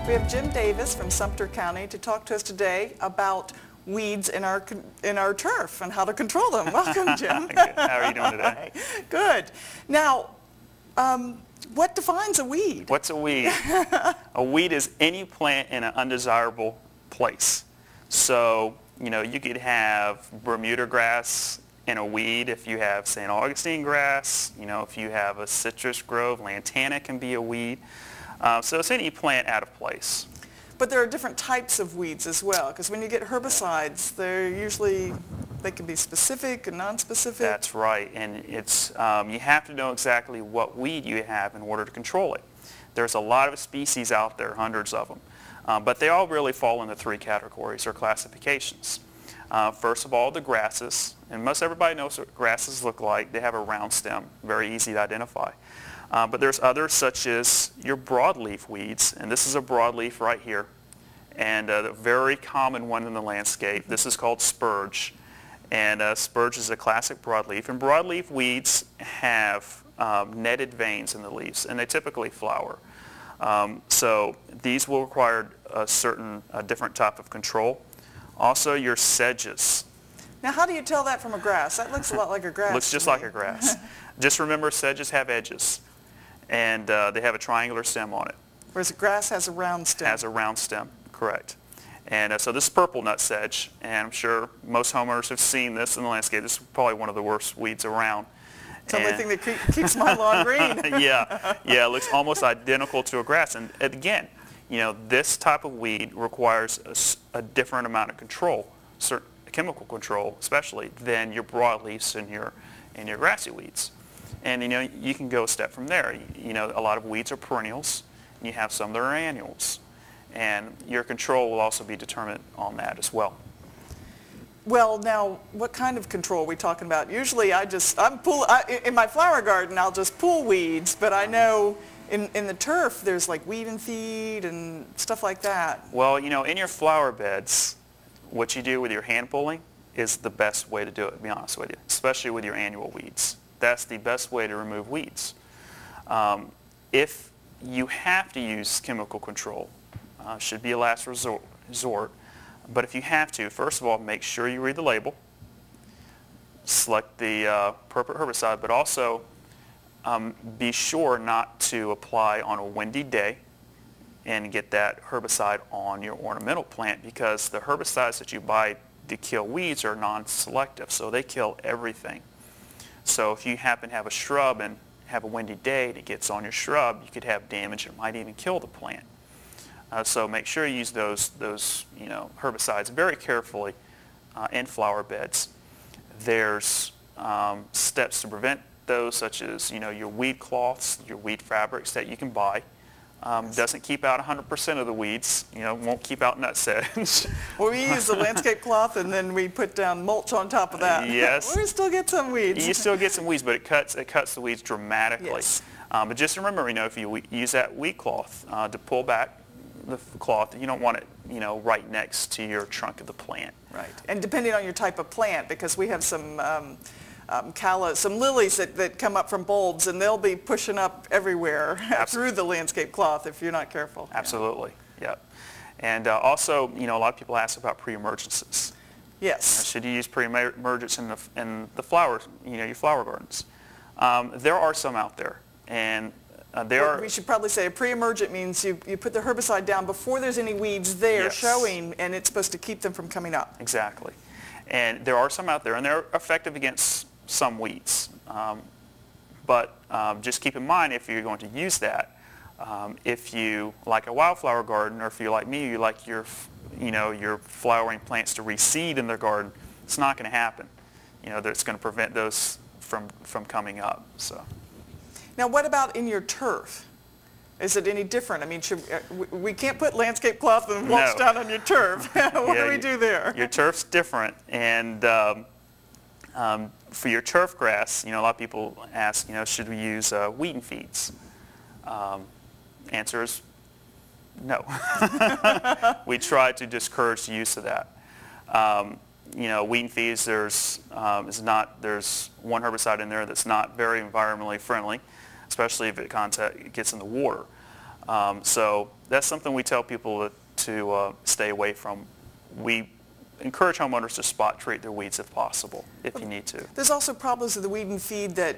We have Jim Davis from Sumter County to talk to us today about weeds in our turf and how to control them. Welcome, Jim. How are you doing today? Good. Now, what defines a weed? What's a weed? A weed is any plant in an undesirable place. So, you know, you could have Bermuda grass in a weed if you have St. Augustine grass. You know, if you have a citrus grove, lantana can be a weed. So it's any plant out of place. But there are different types of weeds as well, because when you get herbicides, they can be specific and non-specific. That's right, and it's you have to know exactly what weed you have in order to control it. There's a lot of species out there, hundreds of them, but they all really fall into three categories or classifications. First of all, the grasses, and most everybody knows what grasses look like. They have a round stem, very easy to identify. But there's others such as your broadleaf weeds, and this is a broadleaf right here, and a very common one in the landscape. This is called spurge, and spurge is a classic broadleaf. And broadleaf weeds have netted veins in the leaves, and they typically flower. So these will require a different type of control. Also, your sedges. Now, how do you tell that from a grass? That looks a lot like a grass. Looks just like a grass. Just remember, sedges have edges, and they have a triangular stem on it. Whereas grass has a round stem. Has a round stem, correct. And so this is purple nut sedge, and I'm sure most homeowners have seen this in the landscape. This is probably one of the worst weeds around. It's the only thing that keeps my lawn green. Yeah, it looks almost identical to a grass. And again, you know, this type of weed requires a different amount of control, certain chemical control especially, than your broadleafs and your grassy weeds. And you know, you can go a step from there. You know, a lot of weeds are perennials, and you have some that are annuals. And your control will also be determined on that as well. Well, now, what kind of control are we talking about? Usually in my flower garden, I'll just pull weeds, but I know in the turf, there's like weed and feed and stuff like that. Well, you know, in your flower beds, what you do with your hand pulling is the best way to do it, to be honest with you, especially with your annual weeds. That's the best way to remove weeds. If you have to use chemical control, should be a last resort, but if you have to, first of all, make sure you read the label, select the appropriate herbicide, but also be sure not to apply on a windy day and get that herbicide on your ornamental plant, because the herbicides that you buy to kill weeds are non-selective, so they kill everything. So if you happen to have a shrub and have a windy day and it gets on your shrub, you could have damage that might even kill the plant. So make sure you use those herbicides very carefully in flower beds. There's steps to prevent those, such as your weed cloths, your weed fabrics that you can buy. Doesn't keep out 100% of the weeds, won't keep out nut sedge. Well, we use the landscape cloth and then we put down mulch on top of that. Yes. We still get some weeds. You still get some weeds, but it cuts the weeds dramatically. Yes. But just remember, if you use that weed cloth to pull back the cloth, you don't want it, right next to your trunk of the plant. Right. And depending on your type of plant, because we have some some lilies that come up from bulbs, and they'll be pushing up everywhere through the landscape cloth if you're not careful. Absolutely, yep. And also, a lot of people ask about pre-emergences. Yes. Should you use pre-emergents in the flowers, your flower gardens? There are some out there, and we should probably say a pre-emergent means you put the herbicide down before there's any weeds there. Yes. Showing, and it's supposed to keep them from coming up. Exactly. And there are some out there, and they're effective against some weeds. But just keep in mind, if you're going to use that, if you like a wildflower garden, or if you're like me, you like your flowering plants to reseed in their garden, it's not going to happen. That's going to prevent those from coming up. So. Now, what about in your turf? Is it any different? I mean, we can't put landscape cloth and mulch down on your turf. What do we do there? Your turf's different, and for your turf grass, a lot of people ask, should we use weed and feeds? Answer is no. We try to discourage the use of that. Weed and feeds, there's one herbicide in there that's not very environmentally friendly, especially if it gets in the water. So that's something we tell people to stay away from. We encourage homeowners to spot treat their weeds if possible, if you need to. There's also problems with the weed and feed that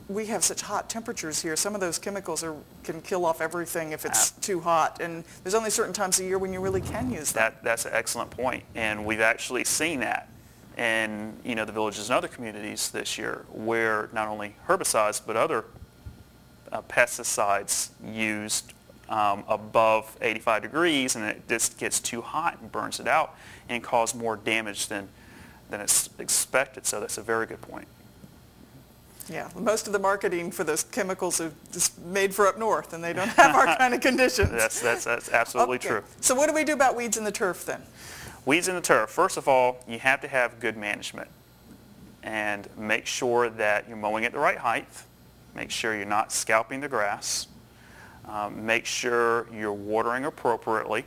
we have such hot temperatures here. Some of those chemicals can kill off everything if it's too hot, and there's only certain times a year when you really can use them. That's an excellent point, and we've actually seen that in the villages and other communities this year, where not only herbicides but other pesticides used above 85 degrees, and it just gets too hot and burns it out and cause more damage than it's expected. So that's a very good point. Yeah, most of the marketing for those chemicals are just made for up north, and they don't have our kind of conditions. That's absolutely true. So what do we do about weeds in the turf then? Weeds in the turf. First of all, you have to have good management and make sure that you're mowing at the right height. Make sure you're not scalping the grass. Make sure you're watering appropriately,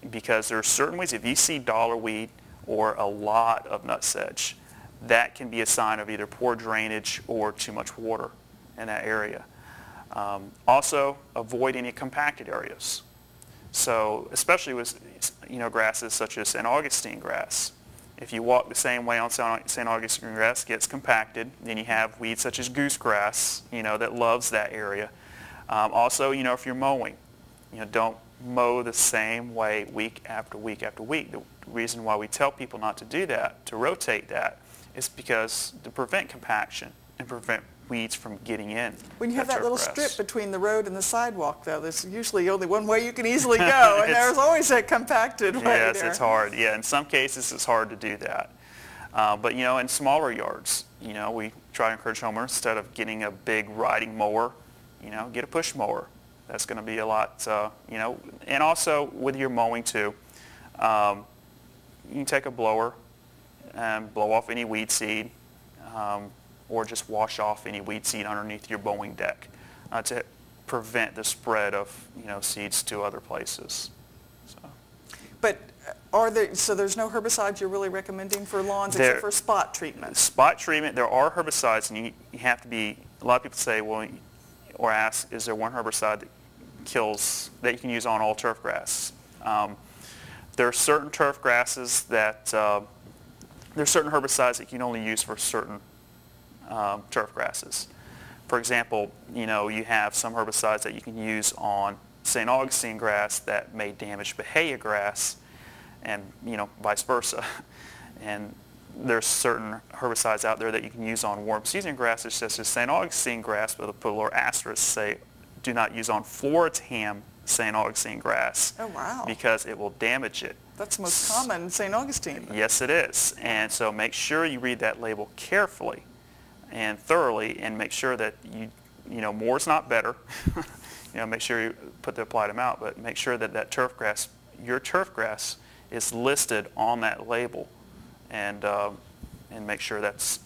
because there are certain weeds. If you see dollar weed or a lot of nutsedge, that can be a sign of either poor drainage or too much water in that area. Also, avoid any compacted areas. So, especially with grasses such as St. Augustine grass. If you walk the same way on St. Augustine grass, it gets compacted. Then you have weeds such as goosegrass, that loves that area. Also, if you're mowing, don't mow the same way week after week after week. The reason why we tell people not to do that, to rotate that, is because to prevent compaction and prevent weeds from getting in. When you have that little strip between the road and the sidewalk, though, there's usually only one way you can easily go, and there's always that compacted way there. Yes, it's hard. Yeah, in some cases it's hard to do that. But in smaller yards, we try to encourage homeowners, instead of getting a big riding mower, get a push mower. That's going to be a lot, and also with your mowing too, you can take a blower and blow off any weed seed, or just wash off any weed seed underneath your mowing deck to prevent the spread of seeds to other places. So. But so there's no herbicides you're really recommending for lawns except for spot treatment? Spot treatment, there are herbicides, and you have to be, a lot of people say, well, or ask, is there one herbicide that you can use on all turf grass? There are certain turf grasses that, there are certain herbicides that you can only use for certain turf grasses. For example, you have some herbicides that you can use on St. Augustine grass that may damage Bahia grass, and vice versa. And there's certain herbicides out there that you can use on warm season grasses such as St. Augustine grass, but they'll put a little asterisk, say do not use on Floratam St. Augustine grass. Oh, wow. Because it will damage it. That's the most common St. Augustine. Yes, it is. And so make sure you read that label carefully and thoroughly, and make sure that more is not better. Make sure you put the applied amount, but make sure that your turf grass is listed on that label, and make sure that's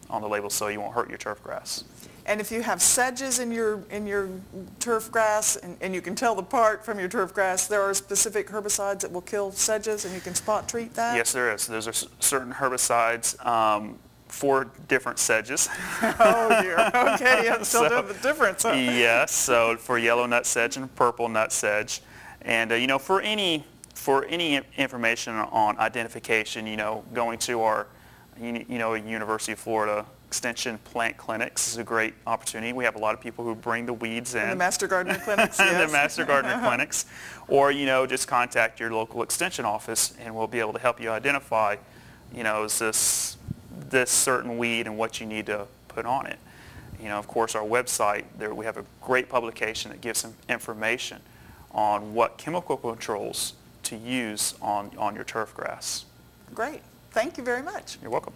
on the label so you won't hurt your turf grass. And if you have sedges in your turf grass, and you can tell the part from your turf grass, there are specific herbicides that will kill sedges, and you can spot treat that? Yes, there is. There's certain herbicides for different sedges. Oh dear. Okay, I'm still doing the difference. Huh? Yes. So for yellow nut sedge and purple nut sedge, and for any information on identification, going to our University of Florida Extension plant clinics is a great opportunity. We have a lot of people who bring the weeds in. The Master Gardener clinics, yes. The Master Gardener clinics. Or, just contact your local extension office, and we'll be able to help you identify, is this certain weed and what you need to put on it. Of course, our website, we have a great publication that gives some information on what chemical controls to use on your turf grass. Great. Thank you very much. You're welcome.